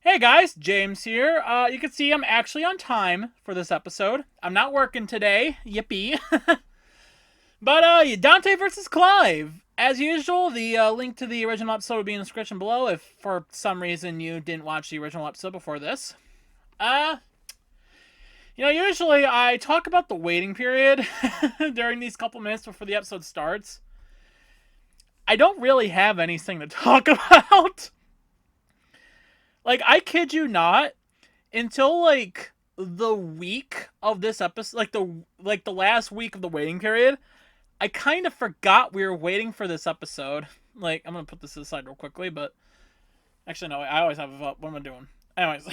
Hey guys, James here. You can see I'm actually on time for this episode. I'm not working today, yippee. But Dante versus Clive. As usual, the link to the original episode will be in the description below if for some reason you didn't watch the original episode before this. Uh, usually I talk about the waiting period during these couple minutes before the episode starts. I don't really have anything to talk about. Like, I kid you not, until like the week of this episode, like the last week of the waiting period, I kind of forgot we were waiting for this episode. Like, I'm gonna put this aside real quickly, but actually no, I always have it up. What am I doing? Anyways,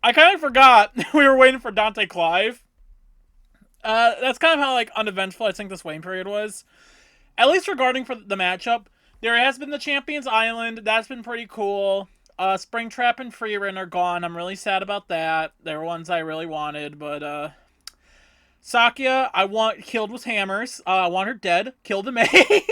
I kind of forgot we were waiting for Dante Clive. That's kind of how like uneventful I think this waiting period was. At least regarding for the matchup, there has been the Champions Island. That's been pretty cool. Springtrap and Freerun are gone. I'm really sad about that. They're ones I really wanted, but Sakya, I want killed with hammers. I want her dead. Kill the maid.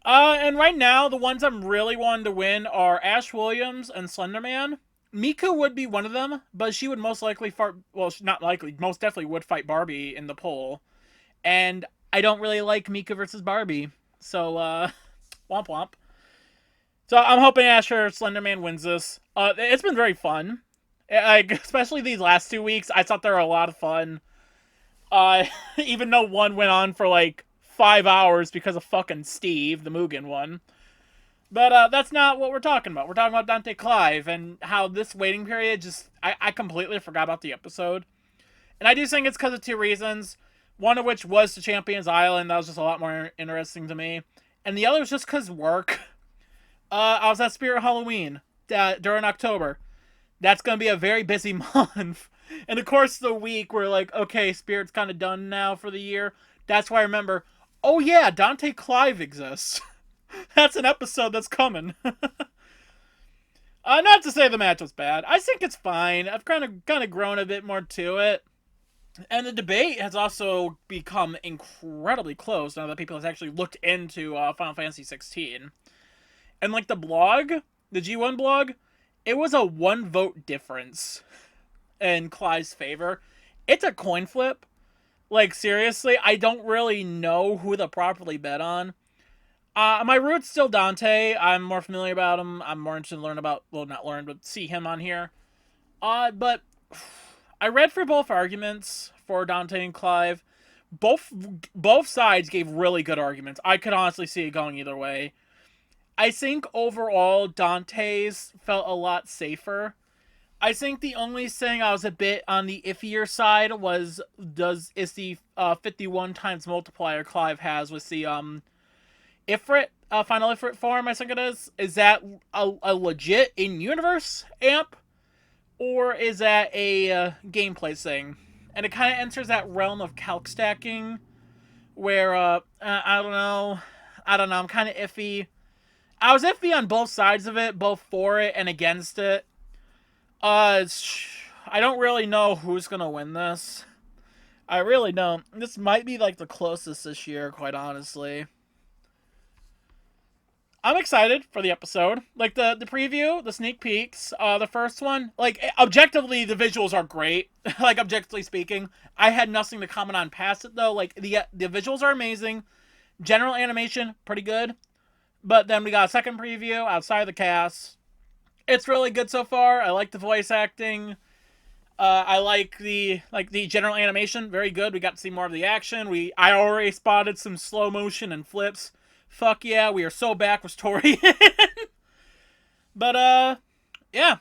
And right now, the ones I'm really wanting to win are Ash Williams and Slenderman. Miku would be one of them, but she would most likely fight. Well, not likely, most definitely would fight Barbie in the poll. And I don't really like Miku versus Barbie, so womp womp. So I'm hoping Asher Slenderman wins this. It's been very fun. Like, especially these last 2 weeks, I thought they were a lot of fun. Even though one went on for like 5 hours because of fucking Steve, the Mugen one. But that's not what we're talking about. We're talking about Dante Clive and how this waiting period just... I completely forgot about the episode. And I do think it's because of two reasons. One of which was the Champions Island. That was just a lot more interesting to me. And the other was just because work. I was at Spirit Halloween during October. That's going to be a very busy month. And of course, the week we're like, okay, Spirit's kind of done now for the year. That's why I remember, oh yeah, Dante Clive exists. That's an episode that's coming. Not to say the match was bad. I think it's fine. I've kind of grown a bit more to it. And the debate has also become incredibly close now that people have actually looked into Final Fantasy 16. And like the blog, the G1 blog, it was a 1 vote difference in Clive's favor. It's a coin flip. Like, seriously, I don't really know who to properly bet on. My root's still Dante. I'm more familiar about him. I'm more interested in learn about, well, not learn, but see him on here. But I read for both arguments for Dante and Clive. Both sides gave really good arguments. I could honestly see it going either way. I think overall Dante's felt a lot safer. I think the only thing I was a bit on the iffier side was is the 51 times multiplier Clive has with the Ifrit final Ifrit form. I think it is. Is that a legit in universe amp, or is that a gameplay thing? And it kind of enters that realm of calc stacking, where I don't know. I'm kind of iffy. I was iffy on both sides of it, both for it and against it. I don't really know who's gonna win this. I really don't. This might be like the closest this year, quite honestly. I'm excited for the episode. Like the preview, the sneak peeks, the first one. Like objectively, the visuals are great. Like objectively speaking, I had nothing to comment on past it though. Like the visuals are amazing. General animation, pretty good. But then we got a second preview outside of the cast. It's really good so far. I like the voice acting. I like the general animation, very good. We got to see more of the action. I already spotted some slow motion and flips. Fuck yeah, we are so back with Torian. But yeah.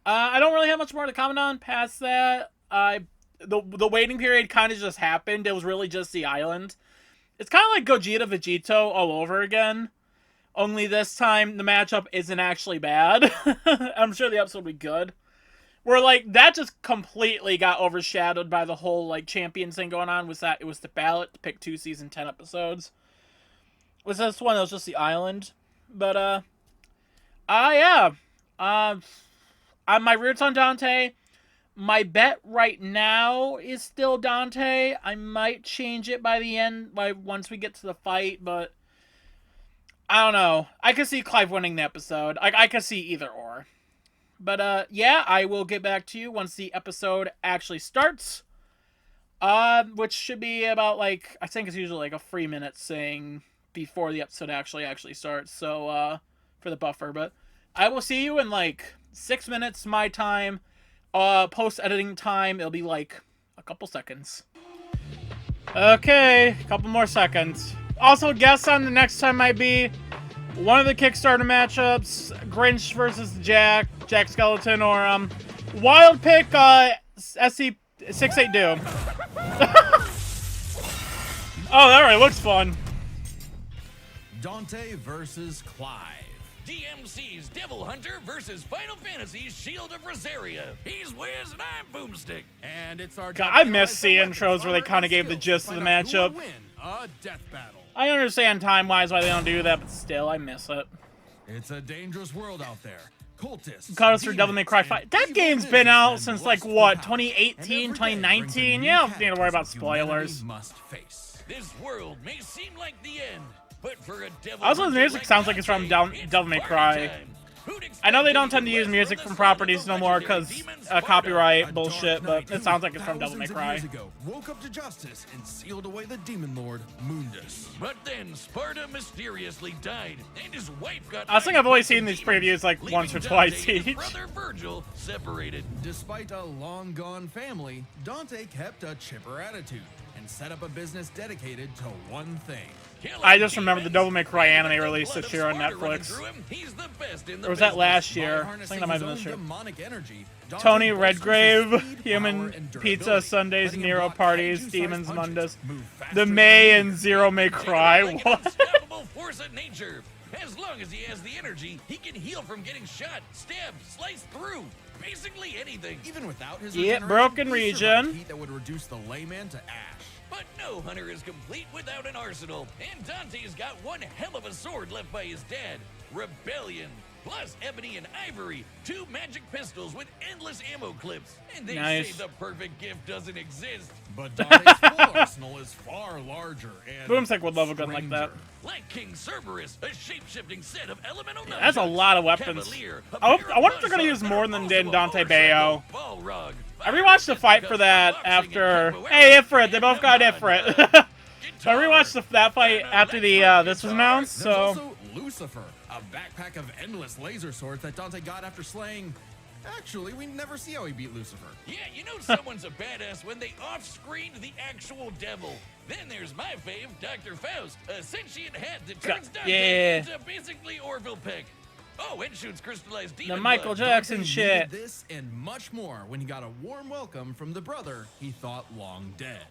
I don't really have much more to comment on past that. The waiting period kind of just happened. It was really just the island. It's kind of like Gogeta Vegito all over again. Only this time, the matchup isn't actually bad. I'm sure the episode will be good. Where, like, that just completely got overshadowed by the whole, like, champions thing going on. Was that it was the ballot to pick 2 season 10 episodes. Was this one? It was just the island. But, yeah. My roots on Dante. My bet right now is still Dante. I might change it by the end, once we get to the fight, but I don't know. I could see Clive winning the episode. I could see either or. But, yeah, I will get back to you once the episode actually starts. Which should be about, like, I think it's usually, like, a 3-minute thing before the episode actually starts. So, for the buffer. But I will see you in, like, 6 minutes my time. Post-editing time, it'll be, like, a couple seconds. Okay, a couple more seconds. Also, guess on the next time might be one of the Kickstarter matchups, Grinch versus Jack Skeleton, or wild pick SC68 Doom. Oh, that already looks fun. Dante versus Clive. DMC's Devil Hunter versus Final Fantasy's Shield of Rosaria. He's Wiz and I'm Boomstick. And it's our God, I miss the intros where they kind of gave the gist of the matchup. A death battle. I understand time-wise why they don't do that, but still, I miss it. It's a dangerous world out there. Cultists. Caught us for Devil May Cry 5. That game's been out since, like, what, 2018, 2019? You don't need to worry about spoilers. This world may seem like the end, but for a devil Also, the music sounds like it's from Devil May Cry. I know they don't tend to use music from properties no more because copyright bullshit, but it sounds like it's from Devil May Cry. Woke up to justice and sealed away the demon lord Mundus. But then Sparta mysteriously died, and his wife got. I think I've only seen these previews like once or twice each. Brother Virgil separated. Despite a long gone family, Dante kept a chipper attitude and set up a business dedicated to one thing. I just remember the Devil May Cry anime released this year on Netflix. Or was that last year? I think that might have been this year. Tony Redgrave, Human Pizza Sundays, Nero Parties, Demons Mundus, The May and Zero May Cry. What? Force of nature. As long as he has the energy, he can heal from getting shot, stabbed, sliced through. Basically anything. Even without his broken region. Heat that would reduce the layman to ash. But no hunter is complete without an arsenal, and Dante's got one hell of a sword left by his dad, Rebellion. Plus ebony and ivory, 2 magic pistols with endless ammo clips. And they say the perfect gift doesn't exist. But Dante's full arsenal is far larger and Boomstick would love a gun like that. Like King Cerberus, a shape-shifting set of elemental nunchucks. That's a lot of weapons. I wonder if they're going to use more than they did in Dante Bayo. I rewatched the fight for that after... Hey, Ifrit! They both got Ifrit. So I rewatched that fight after this was announced, so... There's also Lucifer, a backpack of endless laser swords that Dante got after slaying... Actually, we never see how he beat Lucifer. Yeah, you know someone's a badass when they off-screened the actual devil. Then there's my fave, Dr. Faust, a sentient hat that turns Dante into basically Orville Peck. Oh, and shoots crystallized demon the Michael blood. Jackson Dante shit. This and much more when he got a warm welcome from the brother he thought long dead.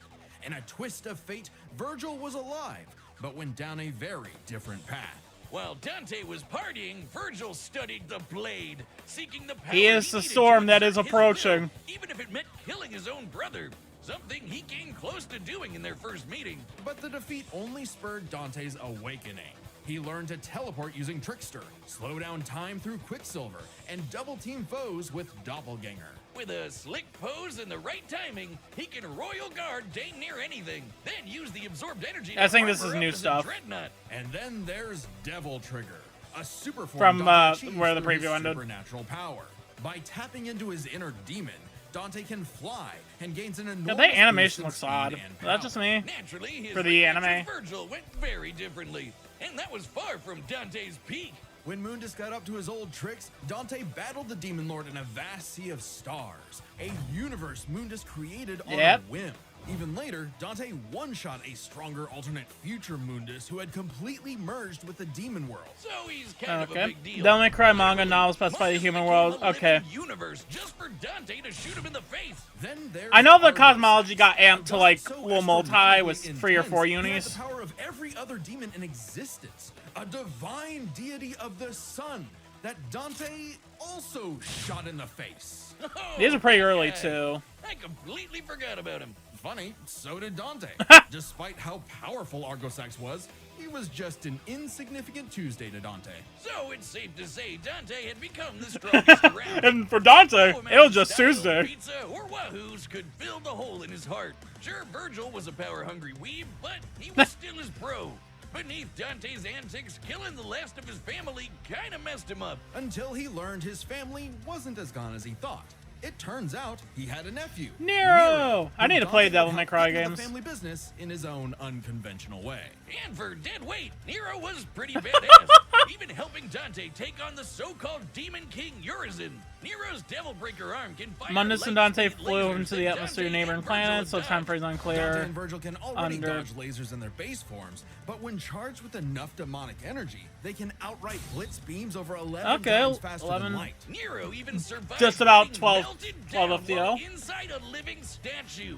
In a twist of fate, Virgil was alive, but went down a very different path. While Dante was partying, Virgil studied the blade, seeking the power He is the storm that is approaching. Even if it meant killing his own brother, something he came close to doing in their first meeting. But the defeat only spurred Dante's awakening. He learned to teleport using Trickster, slow down time through Quicksilver, and double-team foes with Doppelganger. With a slick pose and the right timing, he can Royal Guard dang near anything, then use the absorbed energy I think this armor is up new as a stuff. dreadnought. And then there's Devil Trigger, a super form From, Dante achieves where the through his preview ended. supernatural power. By tapping into his inner demon, Dante can fly and gains an enormous That animation boost looks in odd. speed and That's just me. Naturally, his For the relationship anime. with Virgil went very differently, and that was far from Dante's peak. When Mundus got up to his old tricks, Dante battled the Demon Lord in a vast sea of stars, a universe Mundus created on a whim. Even later, Dante one-shot a stronger alternate future Mundus who had completely merged with the demon world. So he's kind of a big deal. Devil May Cry manga novels specify the human world. Okay. Universe just for Dante to shoot him in the face. Then I know the cosmology got amped to like little multi with 3 or 4 He had unis. the power of every other demon in existence, a divine deity of the sun that Dante also shot in the face. These are pretty early too. I completely forgot about him. Funny, so did Dante. Despite how powerful Argosax was, he was just an insignificant Tuesday to Dante. So it's safe to say Dante had become the strongest around. And for Dante, No it was amount just of style, Tuesday. Pizza or wahoos could fill the hole in his heart. Sure, Virgil was a power-hungry weeb, but he was still his bro. Beneath Dante's antics, killing the last of his family kinda messed him up. Until he learned his family wasn't as gone as he thought. It turns out he had a nephew, Nero! I need to play Dante Devil May helped Cry get into games. the family business in his own unconventional way. And for dead weight, Nero was pretty badass, even helping Dante take on the so-called Demon King Urizen. Nero's Devil Breaker arm can fire Mundus and light Dante speed flew lasers into the that atmosphere Dante neighboring and planets, so Virgil time dodged. frames Dante unclear. and Virgil can already Under- dodge lasers in their base forms, but when charged with enough demonic energy, they can outright blitz beams over 11 Okay, times faster 11. than light. Nero even survived Just about getting 12 melted 12 down of the while O. inside a living statue.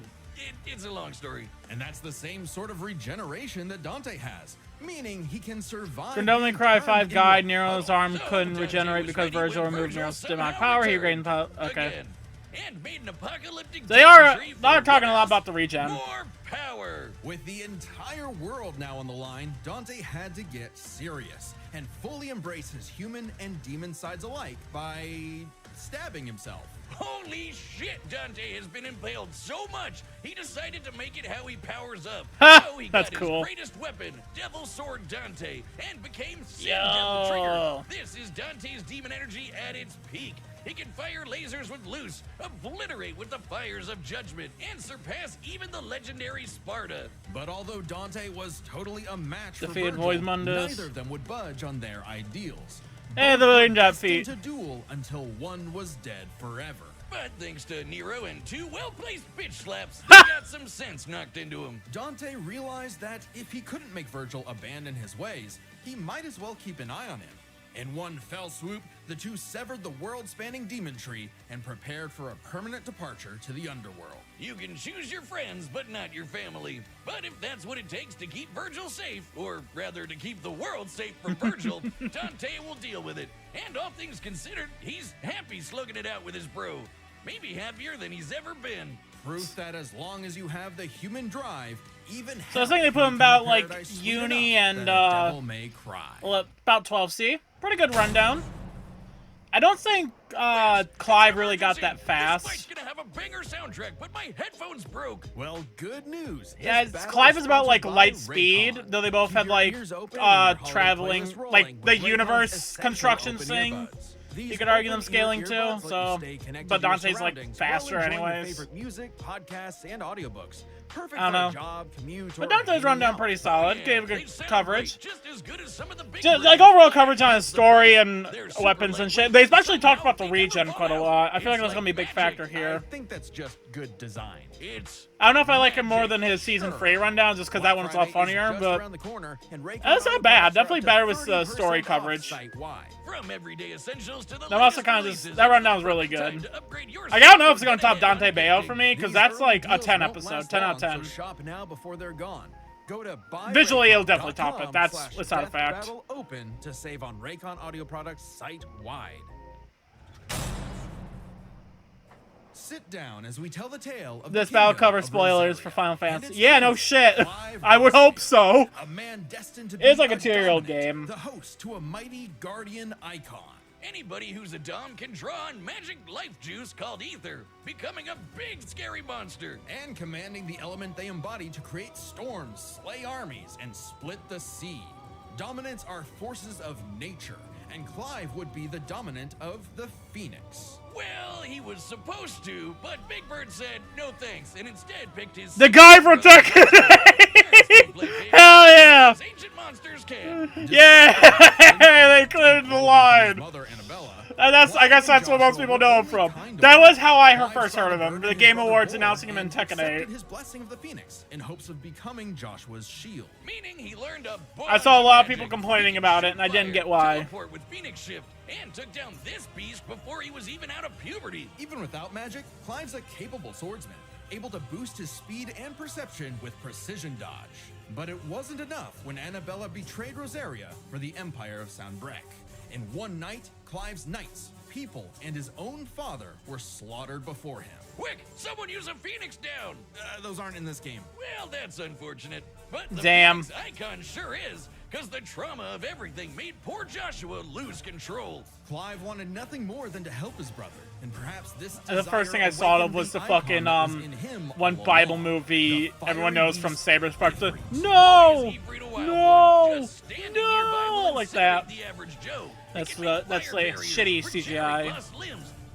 It's a long story. And that's the same sort of regeneration that Dante has, meaning he can survive. When Devil May being Cry turned 5 into died, a Nero's puddle. arm So couldn't Dante regenerate was because ready when Virgil removed Virgil Nero's somehow demonic power. He returned. regained power. Okay. Again. And made an apocalyptic They are demon tree they're for talking a lot us. about the regen. More power. With the entire world now on the line, Dante had to get serious and fully embrace his human and demon sides alike by stabbing himself. Holy shit, Dante has been impaled so much, he decided to make it how he powers up. Ha! So he That's got cool. his greatest weapon, Devil Sword Dante, and became Sin Yo. Devil Trigger. This is Dante's demon energy at its peak. He can fire lasers with Loose, obliterate with the fires of Judgment, and surpass even the legendary Sparta. But although Dante was totally a match for Defeated Virgil, Void Mundus. neither of them would budge on their ideals. Hey, the Both were raindrop destined feet. to duel until one was dead forever. But thanks to Nero and two well-placed bitch slaps, he got some sense knocked into him. Dante realized that if he couldn't make Virgil abandon his ways, he might as well keep an eye on him. In one fell swoop, the two severed the world-spanning demon tree and prepared for a permanent departure to the underworld. You can choose your friends, but not your family. But if that's what it takes to keep Virgil safe, or rather to keep the world safe from Virgil, Dante will deal with it. And all things considered, he's happy slugging it out with his bro. Maybe happier than he's ever been. Proof that as long as you have the human drive, even So I was thinking they put him about like Uni and Devil May Cry. well, about 12C. Pretty good rundown. I don't think Clive really got that This fast. fight's gonna have a banger soundtrack, but my headphones broke. Well, good news. Yeah, Clive is about like light speed, though they both had like traveling, like the universe construction thing. You could argue them scaling too, so but Dante's like faster anyways. Favorite music, podcasts, and audiobooks. Perfect I don't know. for a job, commute, But or Dante's hanging rundown out. pretty solid. Yeah, Gave a they good sound coverage. great, just as good as some of the big Just, brands. like overall coverage on his story and They're super weapons and shit. lightweight, They especially somehow talked about the they never regen fall quite a out. lot. I feel like It's that's gonna be a big magic. factor I here. think that's just good design. It's I don't know if I like him more than his season 3 rundowns, just because that one's a lot Friday is funnier, just but around the corner, and Raycon that's not audio bad. products are Definitely up to better with the 30% story off coverage. site-wide. from everyday essentials to the I'm also latest kind of just releases. that rundown's really Time good. to upgrade your Like, I don't know if it's smartphone gonna top today. Dante Bayo for me, because These that's early like a deals 10 won't episode, last 10 out of long, 10. So shop now before they're gone. Go to Visually, it'll definitely top it. That's buyraycon.com/death it's not a fact. battle open to save on Raycon audio products site-wide. Sit down as we tell the tale of This the battle kingdom covers of spoilers Rosaria for Final and Fantasy. its Yeah, no king, shit. Clive I would Rosaria, hope so. a man destined to be It's like a 2-year-old dominant, game. the host to a mighty guardian icon. Anybody who's a Dom can draw on magic life juice called ether, becoming a big scary monster. And commanding the element they embody to create storms, slay armies, and split the sea. Dominants are forces of nature, and Clive would be the dominant of the Phoenix. Well, he was supposed to, but Big Bird said no thanks, and instead picked his The guy from Tekken. Hell yeah. as ancient monsters can. Yeah, they cleared the line. Mother Annabella. And I guess that's what most people know him from. That was how I first heard of him. The Game Awards announcing him in Tekken 8. His blessing of the Phoenix in hopes of becoming Joshua's shield. Meaning he learned a bunch I saw a lot of magic. people complaining He about could it, and I shoot didn't fire, get why. teleport with Phoenix Shift, and took down this beast before he was even out of puberty. Even without magic, Clive's a capable swordsman, able to boost his speed and perception with precision dodge. But it wasn't enough when Annabella betrayed Rosaria for the Empire of Sanbreque. In one night, Clive's knights, people, and his own father were slaughtered before him. Quick, someone use a Phoenix down. Those aren't in this game. Well, that's unfortunate. But the Damn. Phoenix icon sure is, because the trauma of everything made poor Joshua lose control. Clive wanted nothing more than to help his brother, and perhaps this The first thing I saw of was the fucking one Bible movie everyone knows from Saber's Park. No, no, no, like that. That's like shitty CGI.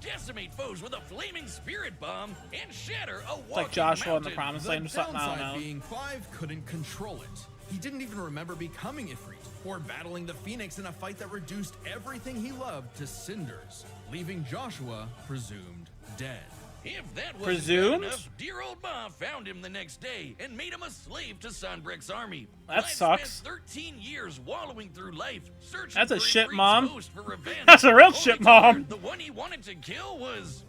Decimate foes with a flaming spirit bomb and shatter a It's like Joshua in the Promised Land or something. I don't know. Being Clive couldn't control it. He didn't even remember becoming Ifrit or battling the Phoenix in a fight that reduced everything he loved to cinders, leaving Joshua presumed dead. If that wasn't Presumed? enough, dear old Ma found him the next day and made him a slave to Sanbrecht's army. That Clive sucks. Spent 13 years wallowing through life, searching That's a for shit Ifrit's mom. ghost for revenge. That's a real Only shit to mom. learn The one he wanted to kill was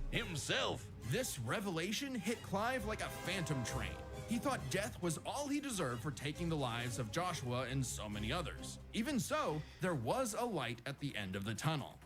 himself. This revelation hit Clive like a phantom train. He thought death was all he deserved for taking the lives of Joshua and so many others. Even so, there was a light at the end of the tunnel.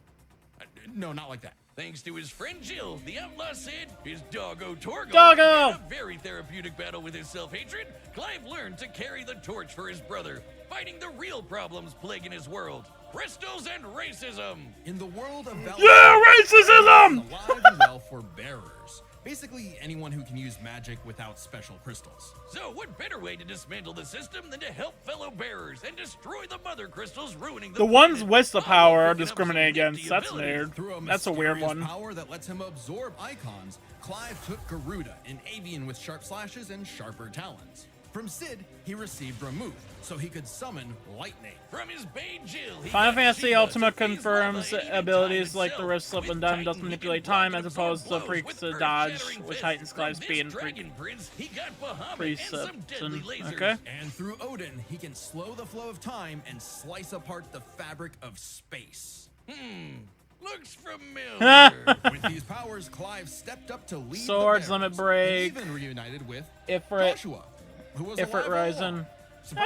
No, not like that. Thanks to his friend Jill, the outlaw said, his doggo Torgo, Doggo! in a very therapeutic battle with his self-hatred, Clive learned to carry the torch for his brother, fighting the real problems plaguing his world. Crystals and racism! In the world of racism! alive and well for bearers. Basically, anyone who can use magic without special crystals. So what better way to dismantle the system than to help fellow bearers and destroy the mother crystals ruining The ones with the power are discriminated against. That's weird. Through a That's a weird mysterious one. power that lets him absorb icons, Clive took Garuda, an avian with sharp slashes and sharper talons. From Sid, he received Remove, so he could summon lightning. From his bae Jill, he Final got Fantasy Shiva Ultimate to freeze confirms lava and abilities time like the itself. wrist slip With and done Titan, does he can manipulate block time and as opposed to absorb blows freaks with to dodge, earth-shattering which fists. heightens From Clive's this speed and dragon prince, he got Bahamut Precept. and some deadly lasers. Okay. And through Odin, he can slow the flow of time and slice apart the fabric of space. Looks familiar. With these powers, Clive stepped up to lead Swords, the limit Bearers, break. and even reunited with Ifrit, Joshua, who was Ifrit alive all Ryzen. along.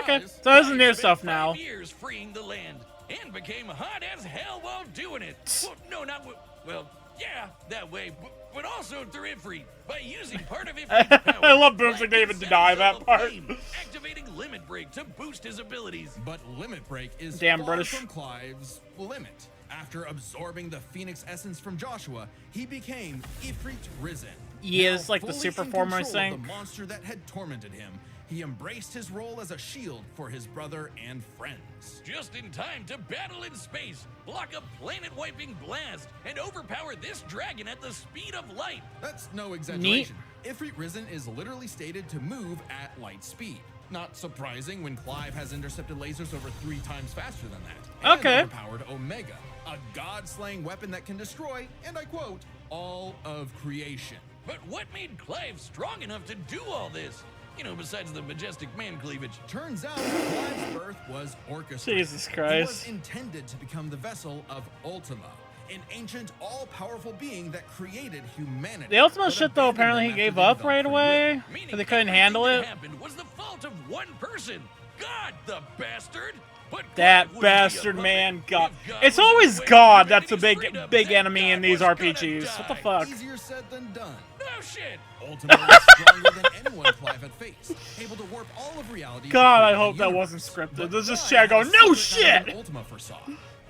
Okay, Surprise. so there's some new Clive stuff spent now. 5 years freeing the land and became hot as hell while doing it. Well, no, not well, yeah, that way, but also through Ifrit by using part of Ifrit's power. I love Boomstick Clive they even can set deny himself that part. aflame, activating limit break to boost his abilities. But Limit Break is Damn far British. from Clive's limit. After absorbing the Phoenix essence from Joshua, he became Ifrit Risen. He Now is like the fully super in former, I control of think. the monster that had tormented him, he embraced his role as a shield for his brother and friends. Just in time to battle in space, block a planet-wiping blast, and overpower this dragon at the speed of light. That's no exaggeration. Ifrit Risen is literally stated to move at light speed. Not surprising when Clive has intercepted lasers over 3 times faster than that. And Okay. overpowered Omega, a god-slaying weapon that can destroy, and I quote, all of creation. But what made Clive strong enough to do all this? You know, besides the majestic man cleavage. Turns out Clive's birth was orchestrated. Jesus He Christ. was intended to become the vessel of Ultima, an ancient, all-powerful being that created humanity. The Ultima but shit, though, abandoned apparently them he after gave they up developed right free away. will. Meaning Because they couldn't everything handle that it. happened was the fault of one person. God, the bastard. But That God wouldn't be a bastard puppet. man, God. If God It's was always in the way God of that's a humanity's big, freedom, big that enemy in God these was gonna RPGs. What the die. fuck? Easier said than done. No shit. Ultima was stronger than anyone Clive had faced, able to warp all of reality. to God, I create hope a that universe. wasn't scripted. But There's just Clive chat going, had a no secret knowledge shit! Ultima foresaw.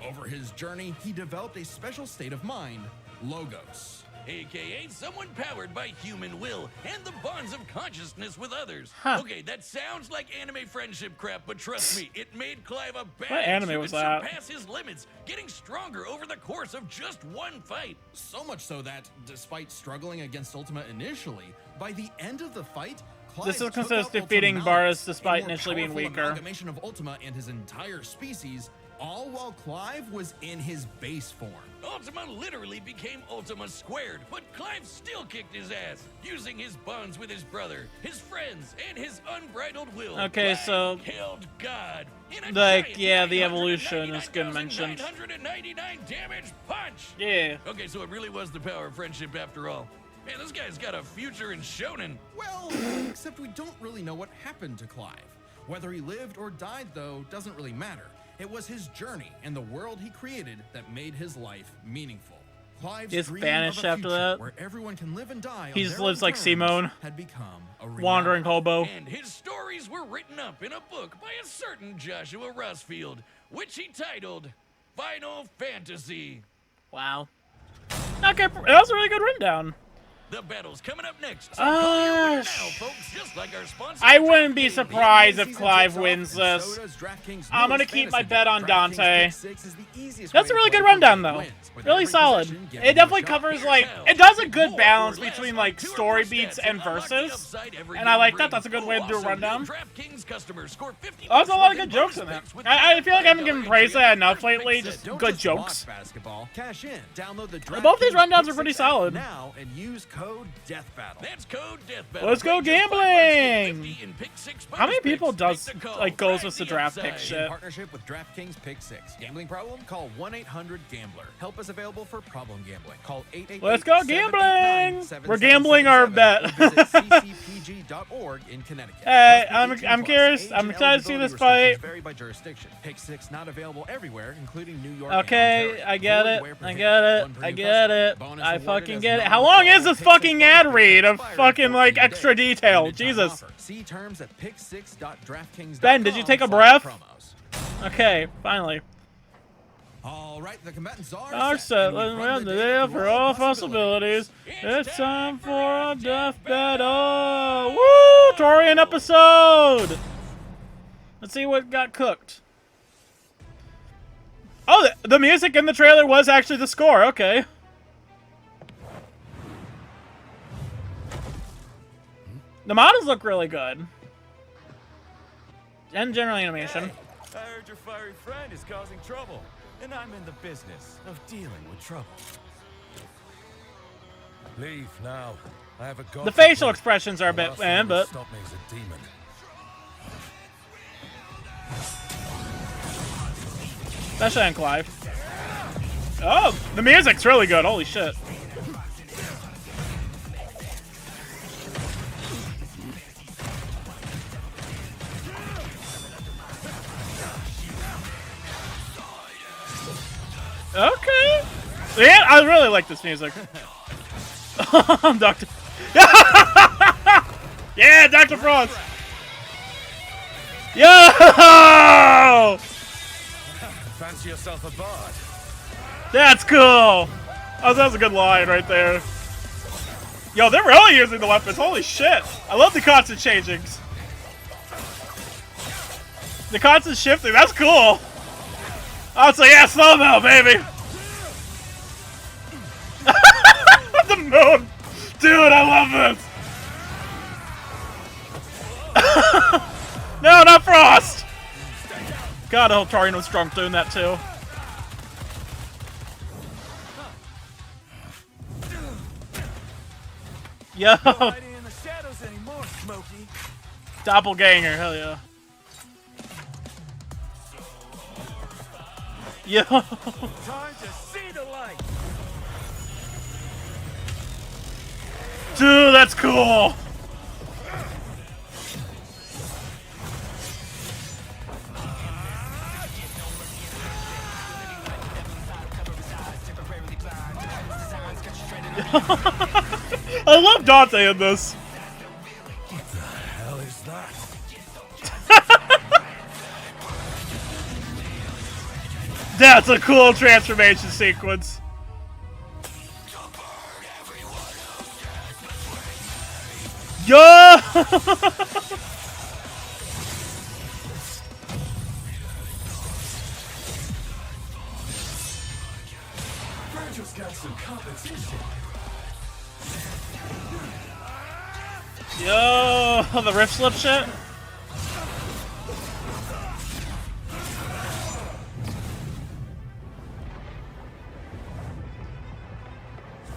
Over his journey, he developed a special state of mind, Logos. AKA someone powered by human will and the bonds of consciousness with others. Huh. Okay, that sounds like anime friendship crap, but trust me, it made Clive a badass anime who was could that? surpass his limits, getting stronger over the course of just one fight. So much so that, despite struggling against Ultima initially, by the end of the fight, Clive This is took considered out defeating Ultima Varus Malleus, despite a more initially being powerful weaker. amalgamation of Ultima and his entire species, all while Clive was in his base form. Ultima literally became Ultima Squared, but Clive still kicked his ass, using his bonds with his brother, his friends, and his unbridled will. Okay, Clive so- killed God in a Like, giant yeah, the evolution is good mentioned. 999 damage punch. Yeah. Okay, so it really was the power of friendship after all. Man, this guy's got a future in shonen. Well, except we don't really know what happened to Clive. Whether he lived or died, though, doesn't really matter. It was his journey and the world he created that made his life meaningful. Clive's He's dream banished of a after future that. where everyone can live and die He on just their lives own like terms Simone. had become a Wandering reality. hobo. And his stories were written up in a book by a certain Joshua Rusfield, which he titled Final Fantasy. Wow. Okay, that was a really good rundown. The battle's coming up next. So call your winner now, folks, just like our sponsor. I wouldn't be DraftKings. surprised if Season Clive kicks off, wins and this. so does DraftKings' I'm gonna newest keep my fantasy bet game. on DraftKings Dante. Pick 6 is the easiest That's way a really to good play for rundown, big though. wins, with Really every solid. possession giving It you a definitely shot. covers, Here's like, how. it does a Play good more balance or less between, on like, 2 or story more beats stats and unlock the verses. upside every And I game like that. brings. That's a good way to do a Also, rundown. new DraftKings customers score 50 Oh, there's a lot of bucks good jokes in bonus there. picks with I feel like I haven't $5 given entry praise to on that your enough first lately. pick Just six. Don't good just jokes. watch basketball. Cash in. Download the Both these DraftKings rundowns Pick are pretty 6 app solid. now and use code DEATHBATTLE. That's code Death Battle. Let's go Play just $5, get gambling. 50 in pick 6 How many bonus people picks. does, Make the call. like, goes Drive with the the draft upside. pick In shit? partnership with DraftKings Pick 6. Gambling problem? Call 1-800-GAMBLER. Help is available for problem gambling. Call 888 Let's go gambling! We're gambling our bet. Or visit ccpg.org in Connecticut. Hey, Must be 18 I'm plus. curious. Age I'm and excited to see eligibility this fight. restrictions vary by jurisdiction. Pick 6 not available everywhere, including New York and Okay, Ontario. I get Void it. where I prohibited. get it. One per I new get customer. it. Bonus I awarded fucking as get it. How long is non-withdrawable this Pick fucking 6 ad bonus read picks of expire in fucking, like, 14 extra days. detail? Limited time Jesus. offer. See terms at pick6.draftkings.com. Ben, did you take a breath? /promos. Okay, finally. All right, the combatants Our are set, and we've let's run run the the day day for all possibilities. It's It's time for a death battle. Woo! Torian episode! Let's see what got cooked. Oh, the music in the trailer was actually the score. Okay. The models look really good. And general animation. I heard your fiery friend is causing trouble, and I'm in the business of dealing with trouble. Leave now. I have a god. The facial expressions are a bit, but Stop me as a demon. especially on Clive. Oh, the music's really good. Holy shit. Okay. Yeah, I really like this music. Doctor. Yeah, Dr. Frost. Yo! Fancy yourself a bard? That's cool. Oh, that was a good line right there. Yo, they're really using the weapons. Holy shit. I love the constant changings. The constant shifting. That's cool. I'll say, yeah, slow-mo, baby. The moon. Dude, I love this. No, not Frost. God, I hope Torian was drunk doing that too. Yo, Hiding in the shadows anymore, Smokey. doppelganger, hell yeah. Yo, Time to see the light. dude, that's cool. I love Dante in this. Hell is that? That's a cool transformation sequence. Yo! Virgil's got some competition. Yo, the rift slip shit.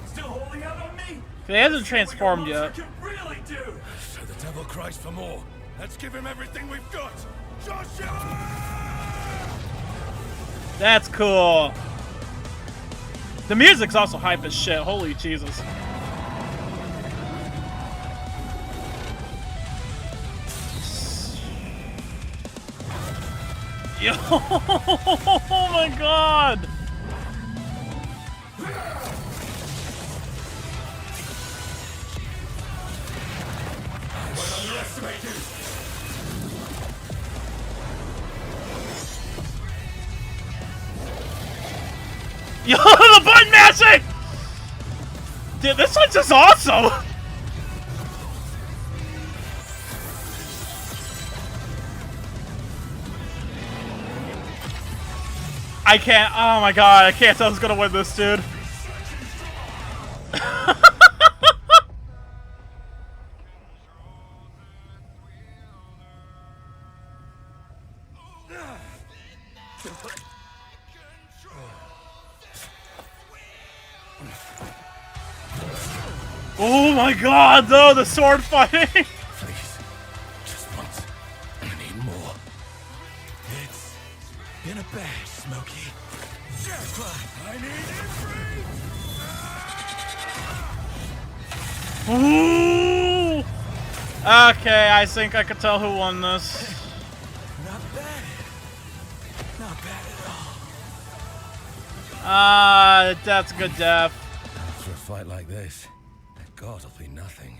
Still holding out on me? He hasn't transformed What a yet. monster can really do. So the devil cries for more. Let's give him everything we've got. Joshua! That's cool. The music's also hype as shit. Holy Jesus. Yo, oh my god. Yo, the button mashing! Dude, this one's just awesome! I can't, oh my god, I can't tell who's gonna win this, dude. Oh my god, though, the sword fighting! Please. Just once. I need more. It's been a bash, Smokey. Yeah, Clive. I need it. Ooh! Okay, I think I could tell who won this. Not bad. Not bad at all. That's a good death. After a fight like this, God will be nothing.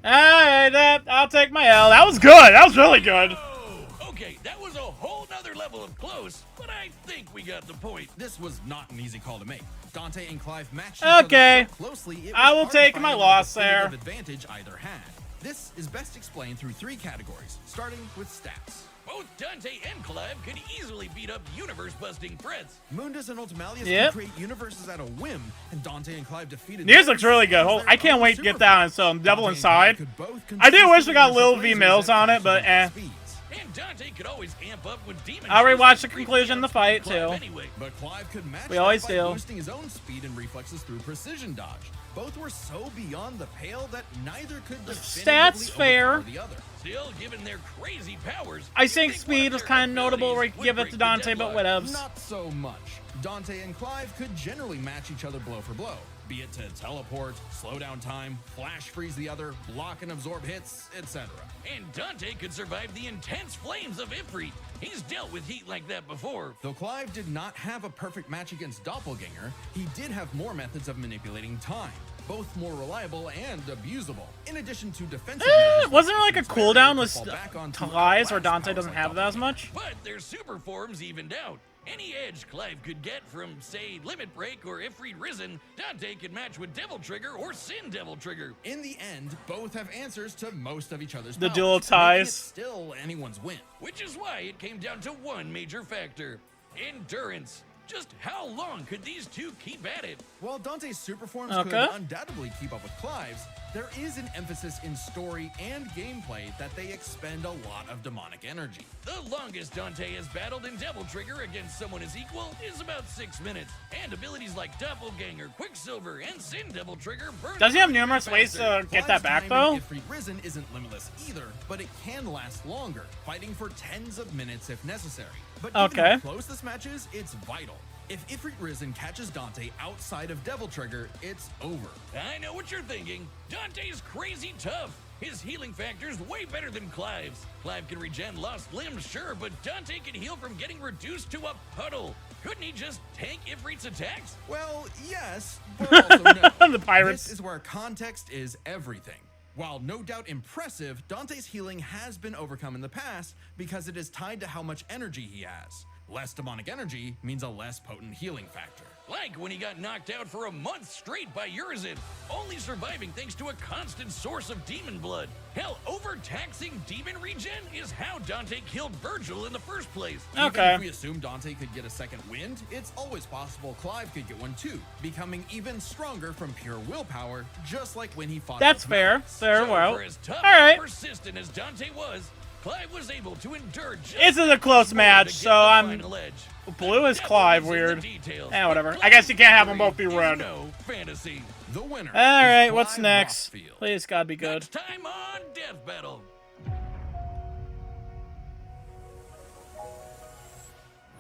Hey, I'll take my L. That was good. That was really good. Oh, okay, that was a whole nother level of close, but I think we got the point. This was not an easy call to make. Dante and Clive matched each Okay. other so closely, it was I will hard take to my find loss a definitive there. advantage either had. This is best explained through 3 categories, starting with stats. Both Dante and Clive could easily beat up universe-busting threats. Mundus and Ultimalius Yep. can create universes at a whim, and Dante and Clive defeated. News them looks really good. because I their can't own wait to get super that on forms. some Devil Dante and Clive Inside. could both I do wish we got consistently Lil use V lasers Mills at on it, but maximum eh. speeds. And Dante could always amp up with demon. I'll shoes rewatch and the freak conclusion me of the out fight, Clive too. Anyway. But Clive could match We that always by do. boosting his own speed and reflexes through precision dodge. Both were so beyond the pale that neither could definitively Stats fair. overpower the other. Still, given their crazy powers, I you'd think one of speed was their kind of notable where you abilities give would it to break the Dante, but deadlock. whatevs. Not so much. Dante and Clive could generally match each other blow for blow, be it to teleport, slow down time, flash freeze the other, block and absorb hits, etc. And Dante could survive the intense flames of Ifrit. He's dealt with heat like that before. Though Clive did not have a perfect match against Doppelganger, he did have more methods of manipulating time, both more reliable and abusable. In addition to defensive measures, Wasn't there like a it's cooldown to with fall back onto Ties where last Dante powers doesn't like have that as Doppelganger. much? But their super forms evened out. Any edge Clive could get from, say, Limit Break or Ifrit Risen, Dante could match with Devil Trigger or Sin Devil Trigger. In the end, both have answers to most of each other's The powers, dual making it ties. still anyone's win. Which is why it came down to one major factor: endurance. Just how long could these two keep at it? While Dante's super forms Okay. could undoubtedly keep up with Clive's, there is an emphasis in story and gameplay that they expend a lot of demonic energy. The longest Dante has battled in Devil Trigger against someone his equal is about 6 minutes, and abilities like Doppelganger, Quicksilver, and Sin Devil Trigger burn. Does he have through numerous ways faster. to get that Clive's back, time in though? Ifrit Risen isn't limitless either, but it can last longer, fighting for tens of minutes if necessary. But given Okay. how close this match is, it's vital. If Ifrit Risen catches Dante outside of Devil Trigger, it's over. I know what you're thinking. Dante's crazy tough. His healing factor's way better than Clive's. Clive can regen lost limbs, sure, but Dante can heal from getting reduced to a puddle. Couldn't he just tank Ifrit's attacks? Well, yes, but also no. The pirates. This is where context is everything. While no doubt impressive, Dante's healing has been overcome in the past because it is tied to how much energy he has. Less demonic energy means a less potent healing factor. Like when he got knocked out for a month straight by Urizen, only surviving thanks to a constant source of demon blood. Hell, overtaxing demon regen is how Dante killed Virgil in the first place. Even Okay. if we assume Dante could get a second wind, it's always possible Clive could get one too, becoming even stronger from pure willpower, just like when he fought. That's with fair. Malthus. Fair, So well. for as tough Alright. and persistent as Dante was, Clive was able to endure just This is a close more to match, get so the I'm- final edge. Blue is The Clive, devil is in the weird. details, Eh, but whatever. I Clive's guess you can't have them victory both be is red. No fantasy. The winner. Alright, is what's Clive next? Rossfield. Please, God be good. Next time on Death Battle.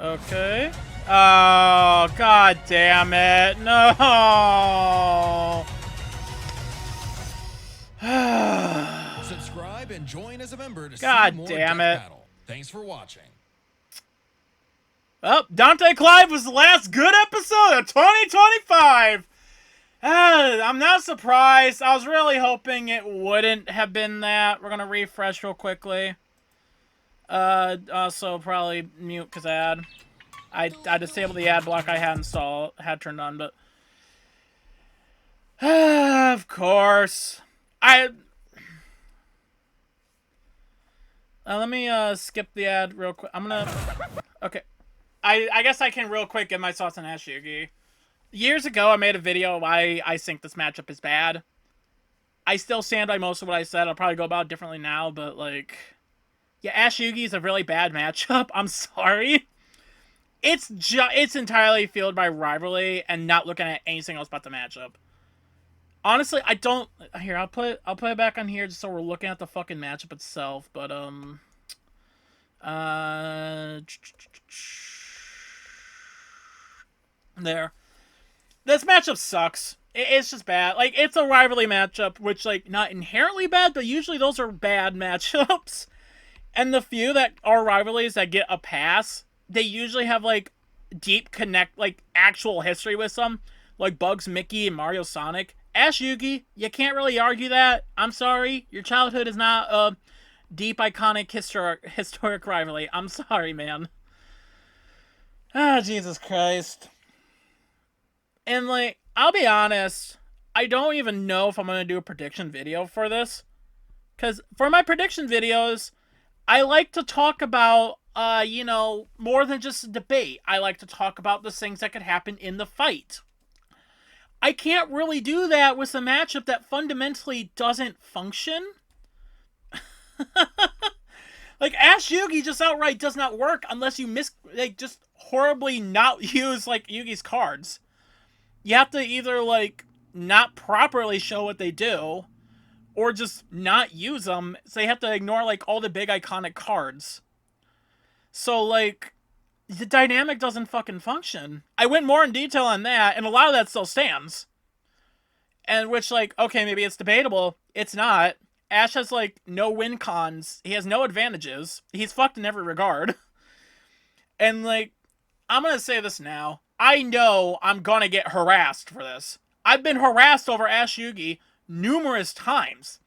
Okay. Oh, god damn it. No. Subscribe and join as a member to God see more damn Death it. Battle. Thanks for watching. Oh, Dante Clive was the last good episode of 2025. I'm not surprised. I was really hoping it wouldn't have been that. We're going to refresh real quickly. Also, probably mute Kazad. I disabled the ad block I had turned on, but of course. Let me skip the ad real quick. Okay. I guess I can real quick get my thoughts on Ash Yugi. Years ago, I made a video why I think this matchup is bad. I still stand by most of what I said. I'll probably go about it differently now, but, like... Yeah, Ash Yugi is a really bad matchup. I'm sorry. It's entirely fueled by rivalry and not looking at anything else but the matchup. Honestly, I don't... Here, I'll put it back on here just so we're looking at the fucking matchup itself, but, there. This matchup sucks. It's just bad. Like, it's a rivalry matchup, which, like, not inherently bad, but usually those are bad matchups. And the few that are rivalries that get a pass, they usually have, like, deep actual history with them. Like Bugs, Mickey, and Mario Sonic. Ash Yugi, you can't really argue that. I'm sorry. Your childhood is not a deep, iconic, historic rivalry. I'm sorry, man. Ah, Jesus Christ. And, like, I'll be honest, I don't even know if I'm going to do a prediction video for this. Because for my prediction videos, I like to talk about, you know, more than just a debate. I like to talk about the things that could happen in the fight. I can't really do that with a matchup that fundamentally doesn't function. Like, Ash Yugi just outright does not work unless you just horribly not use, like, Yugi's cards. You have to either, like, not properly show what they do, or just not use them, so you have to ignore, like, all the big iconic cards. So, like, the dynamic doesn't fucking function. I went more in detail on that, and a lot of that still stands. And which, like, okay, maybe it's debatable. It's not. Ash has, like, no win cons. He has no advantages. He's fucked in every regard. And, like, I'm gonna say this now. I know I'm gonna get harassed for this. I've been harassed over Ash Yugi numerous times.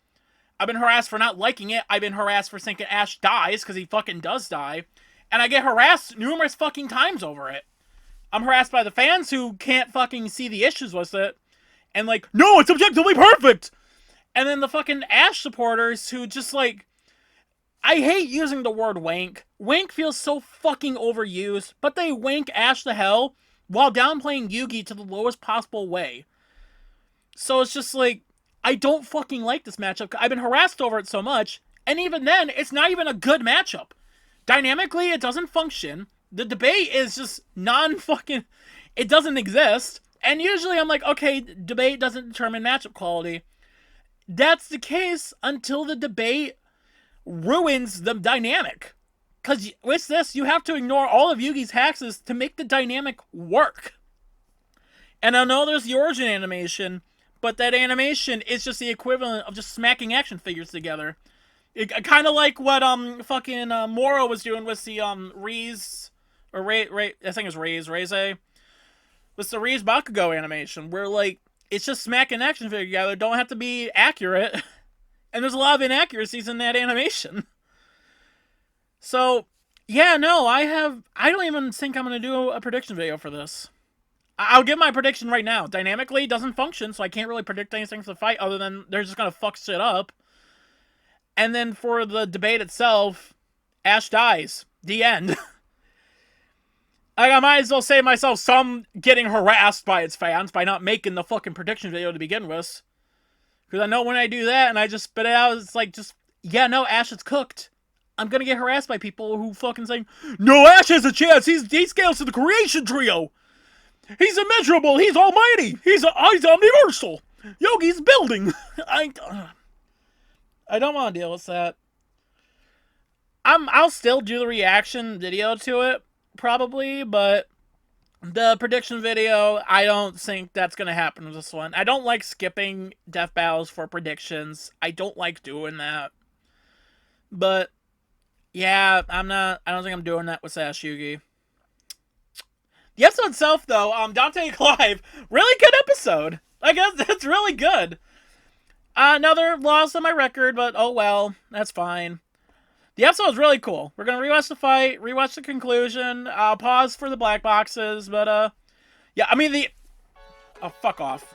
I've been harassed for not liking it. I've been harassed for thinking Ash dies, because he fucking does die. And I get harassed numerous fucking times over it. I'm harassed by the fans who can't fucking see the issues with it. And like, no, it's objectively perfect! And then the fucking Ash supporters who just like... I hate using the word wank. Wank feels so fucking overused, but they wank Ash to hell while downplaying Yugi to the lowest possible way. So it's just like, I don't fucking like this matchup. I've been harassed over it so much, and even then, it's not even a good matchup. Dynamically, it doesn't function. The debate is just non-fucking... It doesn't exist. And usually I'm like, okay, debate doesn't determine matchup quality. That's the case until the debate ruins the dynamic. Because with this, you have to ignore all of Yugi's hexes to make the dynamic work. And I know there's the origin animation, but that animation is just the equivalent of just smacking action figures together. Kind of like what fucking Moro was doing with the Riz, or I think it's Rize, with the Riz Bakugo animation, where like it's just smacking action figure together, don't have to be accurate, and there's a lot of inaccuracies in that animation. So yeah, no, I don't even think I'm gonna do a prediction video for this. I'll give my prediction right now. Dynamically, it doesn't function, so I can't really predict anything for the fight other than they're just gonna fuck shit up. And then for the debate itself, Ash dies. The end. I might as well save myself some getting harassed by its fans by not making the fucking prediction video to begin with. Because I know when I do that and I just spit it out, it's like just, yeah, no, Ash is cooked. I'm gonna get harassed by people who fucking saying, no, Ash has a chance. He scales to the creation trio. He's immeasurable. He's almighty. He's omniversal. Yogi's building. I don't want to deal with that. I'll still do the reaction video to it, probably, but the prediction video, I don't think that's going to happen with this one. I don't like skipping death battles for predictions. I don't like doing that. But, yeah, I don't think I'm doing that with Ash Yugi. The episode itself, though, Dante and Clive, really good episode. I guess that's really good. Another loss on my record, but oh well, that's fine. The episode was really cool. We're gonna rewatch the fight, rewatch the conclusion, pause for the black boxes, but yeah, I mean oh, fuck off.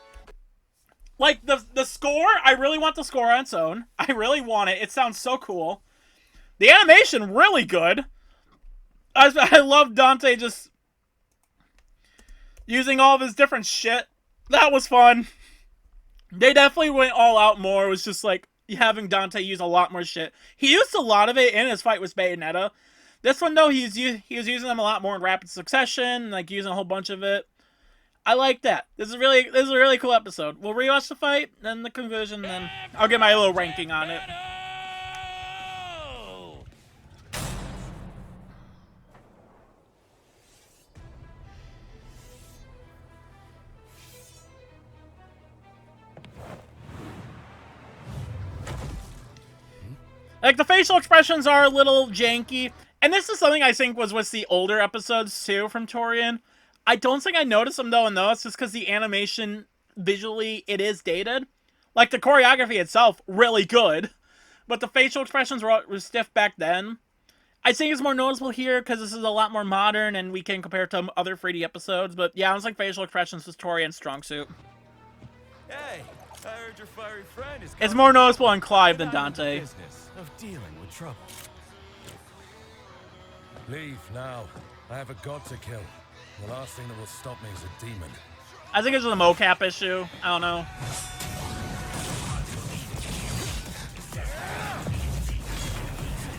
Like, the score, I really want the score on its own. I really want it. It sounds so cool. The animation, really good. I love Dante just using all of his different shit. That was fun. They definitely went all out more. It was just like having Dante use a lot more shit. He used a lot of it in his fight with Bayonetta. This one, though, he was using them a lot more in rapid succession, like using a whole bunch of it. I like that. This is a really cool episode. We'll rewatch the fight, then the conclusion, then I'll get my little ranking on it. Like, the facial expressions are a little janky, and this is something I think was with the older episodes, too, from Torian. I don't think I noticed them, though, in those, just because the animation, visually, it is dated. Like, the choreography itself, really good, but the facial expressions were stiff back then. I think it's more noticeable here, because this is a lot more modern, and we can compare it to other 3D episodes, but yeah, I was like facial expressions was Torian's strong suit. Hey, I heard your fiery friend is It's more noticeable in Clive than Dante. Business of dealing with trouble. Leave now. I have a god to kill. The last thing that will stop me is a demon. I think it's a mocap issue. I don't know.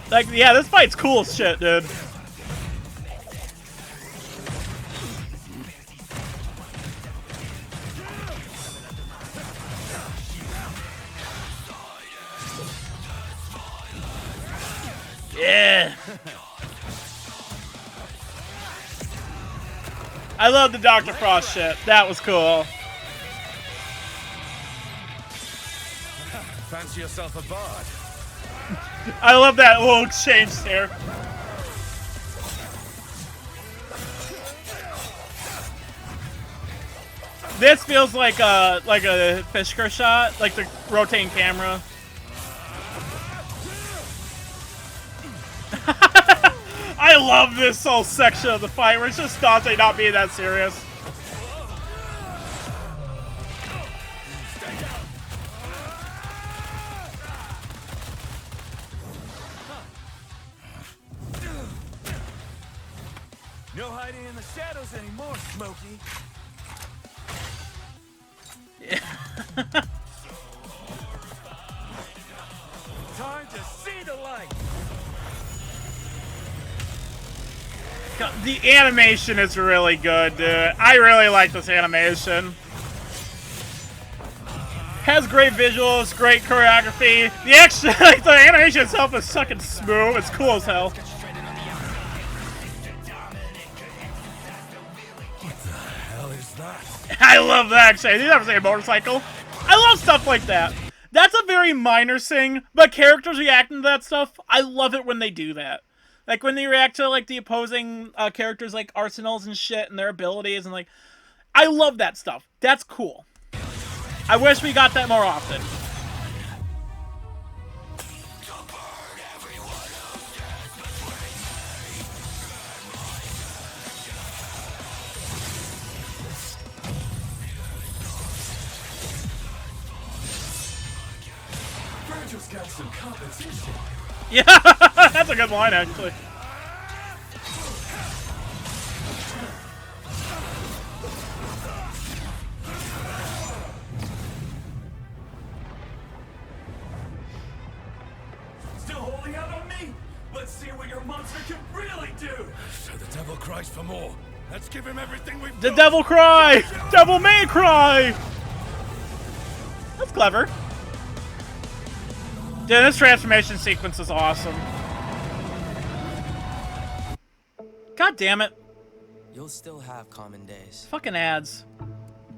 Like, yeah, this fight's cool as shit, dude. Yeah. I love the Dr. Frost shit. That was cool. Fancy yourself a bard? I love that little exchange there. This feels like a Fisker shot, like the rotating camera. I love this whole section of the fight where it's just Dante not being that serious. No hiding in the shadows anymore, Smokey. Time to see the light. God, the animation is really good, dude. I really like this animation. Has great visuals, great choreography. The action, like, the animation itself is fucking smooth. It's cool as hell. I love that, actually. Did you ever say a motorcycle? I love stuff like that. That's a very minor thing, but characters reacting to that stuff, I love it when they do that. Like, when they react to, like, the opposing characters, like, arsenals and shit, and their abilities, and, like, I love that stuff. That's cool. I wish we got that more often. Virgil's got some competition. Yeah, that's a good line, actually. Still holding out on me? Let's see what your monster can really do. So the devil cries for more. Let's give him everything we've The got. devil cry! Devil may cry! That's clever. Dude, this transformation sequence is awesome. God damn it. You'll still have common days. Fucking ads.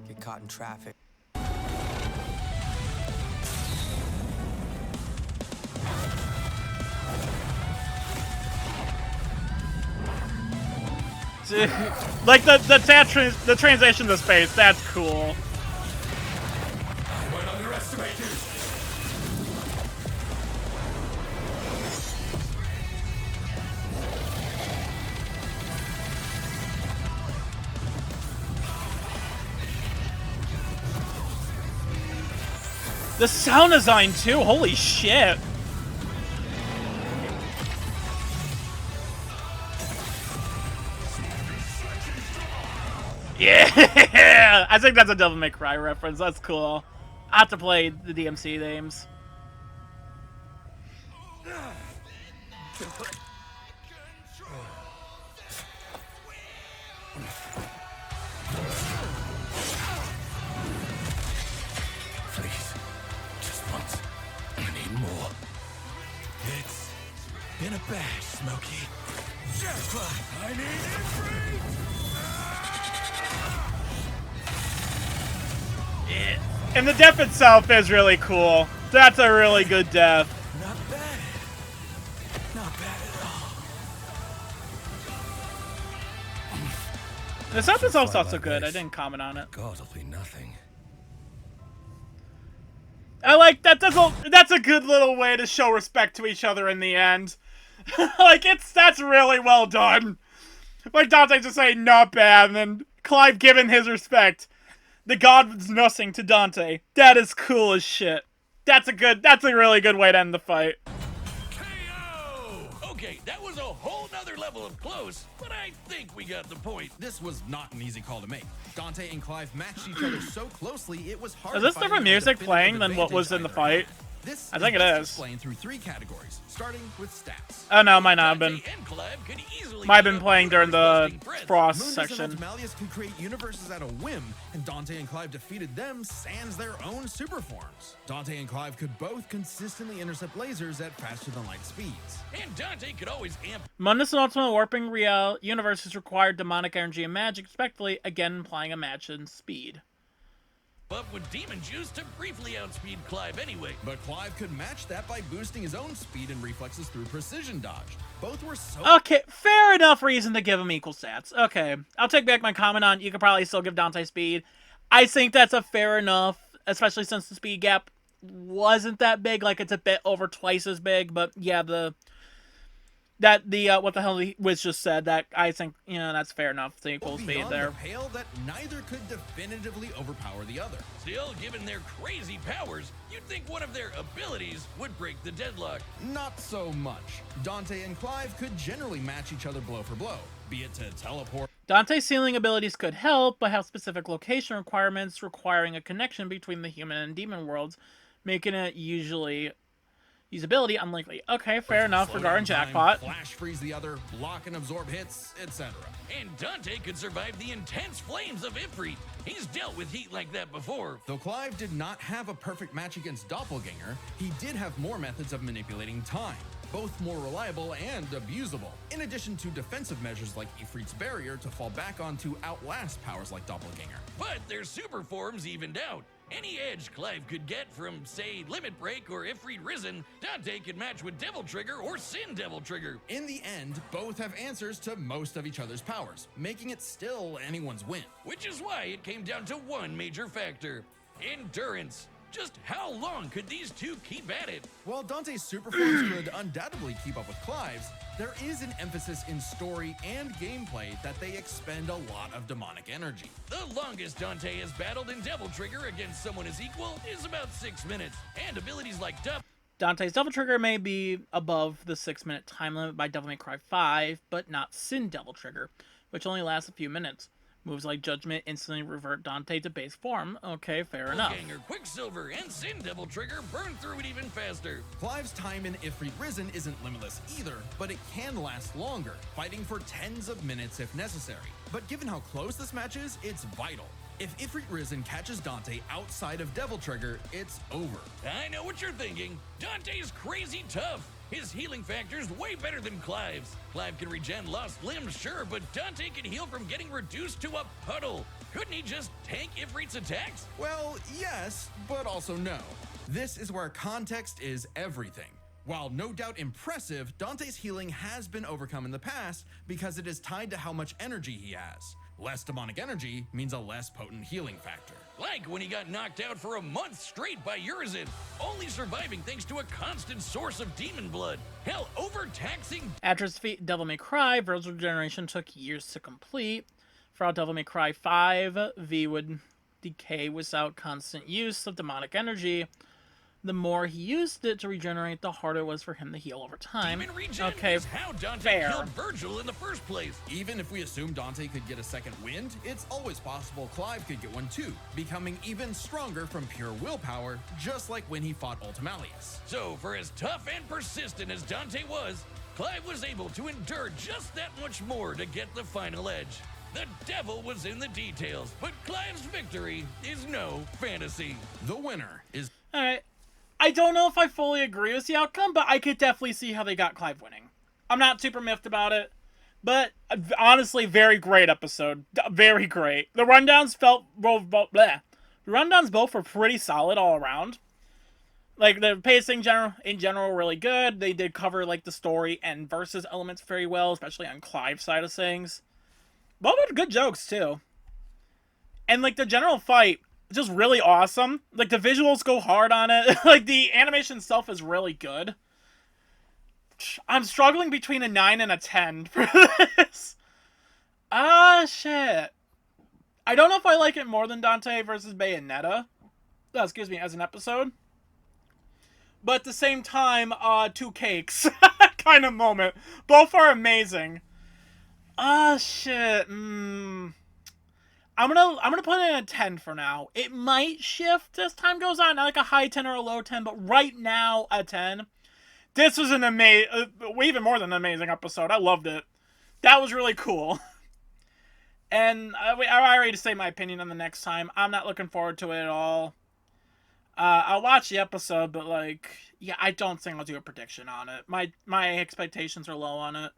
Get caught in traffic. Dude, like the translation to space, that's cool. I won't underestimate you. The sound design too, holy shit. Yeah! I think that's a Devil May Cry reference. That's cool. I have to play the DMC games. Please. Just once. I need more. It's been a bash, Smokey. Jackpot! I need it. Yeah. And the death itself is really cool. That's a really good death. Not bad. Not bad at all. The sound itself's also good. I didn't comment on it. God, it'll be nothing. I like that. That's a good little way to show respect to each other in the end. Like, that's really well done. Like, Dante just saying, not bad, and then Clive giving his respect. The god was nothing to Dante. That is cool as shit. That's a really good way to end the fight. KO! Okay, that was a whole nother level of close, but I think we got the point. This was not an easy call to make. Dante and Clive matched each other so closely, it was hard Is this to find different a music definitive playing than what advantage was in the either fight? had. This I think it best is. explained through 3 categories, starting with stats. Oh no, might not have been. Dante and Clive could easily Might have beat been up playing during the universe-busting threats. Frost Mundus section. and Ultimalius could create universes at a whim, and Dante and Clive defeated them sans their own super forms. Dante and Clive could both consistently intercept lasers at faster-than-light speeds. And Dante could always amp Mundus and Ultimate warping real universes required demonic energy and magic, respectively, again implying a match in speed. up with demon juice to briefly outspeed Clive anyway. But Clive could match that by boosting his own speed and reflexes through precision dodge. Both were so Okay, fair enough reason to give him equal stats. Okay, I'll take back my comment on you could probably still give Dante speed. I think that's a fair enough, especially since the speed gap wasn't that big. Like, it's a bit over twice as big, but yeah, what the hell he was just said, that I think, that's fair enough to equal speed beyond there. the pale that neither could definitively overpower the other. Still, given their crazy powers, you'd think one of their abilities would break the deadlock. Not so much. Dante and Clive could generally match each other blow for blow, be it to teleport. Dante's healing abilities could help, but have specific location requirements requiring a connection between the human and demon worlds, making it usability unlikely. Okay, fair enough regarding Jackpot. Flash freeze the other, block and absorb hits, etc. And Dante could survive the intense flames of Ifrit. He's dealt with heat like that before. Though Clive did not have a perfect match against Doppelganger, he did have more methods of manipulating time, both more reliable and abusable, in addition to defensive measures like Ifrit's barrier to fall back on to outlast powers like Doppelganger. But their super forms evened out. Any edge Clive could get from, say, Limit Break or Ifrit Risen, Dante could match with Devil Trigger or Sin Devil Trigger. In the end, both have answers to most of each other's powers, making it still anyone's win. Which is why it came down to one major factor: endurance. Just how long could these two keep at it? While Dante's super forms could undoubtedly keep up with Clive's, there is an emphasis in story and gameplay that they expend a lot of demonic energy. The longest Dante has battled in Devil Trigger against someone his equal is about 6 minutes, and abilities like Dante's Devil Trigger may be above the 6-minute time limit by Devil May Cry 5, but not Sin Devil Trigger, which only lasts a few minutes. Moves like Judgment instantly revert Dante to base form. Okay, fair enough. Ganger, Quicksilver, and Sin Devil Trigger burn through it even faster. Clive's time in Ifrit Risen isn't limitless either, but it can last longer, fighting for tens of minutes if necessary. But given how close this match is, it's vital. If Ifrit Risen catches Dante outside of Devil Trigger, it's over. I know what you're thinking. Dante's crazy tough. His healing factor's way better than Clive's. Clive can regen lost limbs, sure, but Dante can heal from getting reduced to a puddle. Couldn't he just tank Ifrit's attacks? Well, yes, but also no. This is where context is everything. While no doubt impressive, Dante's healing has been overcome in the past because it is tied to how much energy he has. Less demonic energy means a less potent healing factor. Like when he got knocked out for a month straight by Urizen, only surviving thanks to a constant source of demon blood. Hell, overtaxing. After his defeat Devil May Cry, Vir's regeneration took years to complete. Throughout Devil May Cry 5, V would decay without constant use of demonic energy. the more he used it to regenerate, the harder it was for him to heal over time. Demon regen Okay, is how Dante fair. killed Virgil in the first place. Even if we assume Dante could get a second wind, it's always possible Clive could get one too, becoming even stronger from pure willpower, just like when he fought Ultimalius. So, for as tough and persistent as Dante was, Clive was able to endure just that much more to get the final edge. The devil was in the details, but Clive's victory is no fantasy. The winner is... Alright. I don't know if I fully agree with the outcome, but I could definitely see how they got Clive winning. I'm not super miffed about it, but honestly, very great episode. Very great. The rundowns felt both bleh. The rundowns both were pretty solid all around. Like, the pacing in general really good. They did cover, like, the story and versus elements very well, especially on Clive's side of things. Both had good jokes, too. And, like, the general fight, just really awesome. Like, the visuals go hard on it. Like, the animation itself is really good. I'm struggling between a 9 and a 10 for this. Shit. I don't know if I like it more than Dante versus Bayonetta. Oh, excuse me, as an episode. But at the same time, two cakes kind of moment. Both are amazing. Shit. I'm gonna put it in a 10 for now. It might shift as time goes on, not like a high 10 or a low 10, but right now a 10. This was an even more than an amazing episode. I loved it. That was really cool. And I already say my opinion on the next time. I'm not looking forward to it at all. I'll watch the episode, but like, yeah, I don't think I'll do a prediction on it. My expectations are low on it.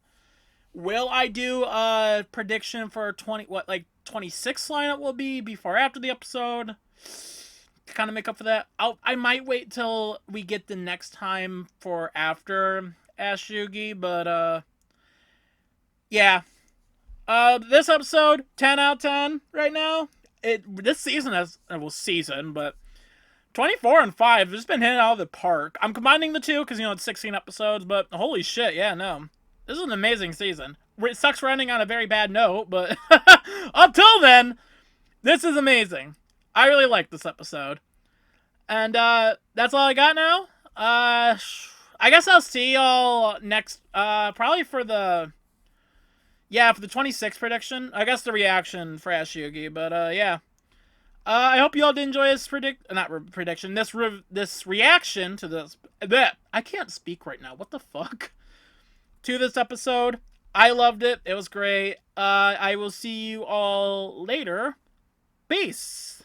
Will I do a prediction for 26 lineup will be before or after the episode? To kind of make up for that. I might wait till we get the next time for after Ash Yugi, but yeah. This episode, 10 out of 10 right now. This season has, but 24 and 5 has just been hitting out of the park. I'm combining the two because, it's 16 episodes, but holy shit, yeah, no. This is an amazing season. It sucks we're ending on a very bad note, but until then, this is amazing. I really like this episode. And that's all I got now. I guess I'll see y'all next, probably for the 26th prediction. I guess the reaction for Ash Yugi, but yeah. I hope you all did enjoy this prediction, this reaction to this. I can't speak right now. What the fuck? To this episode. I loved it. It was great. I will see you all later. Peace.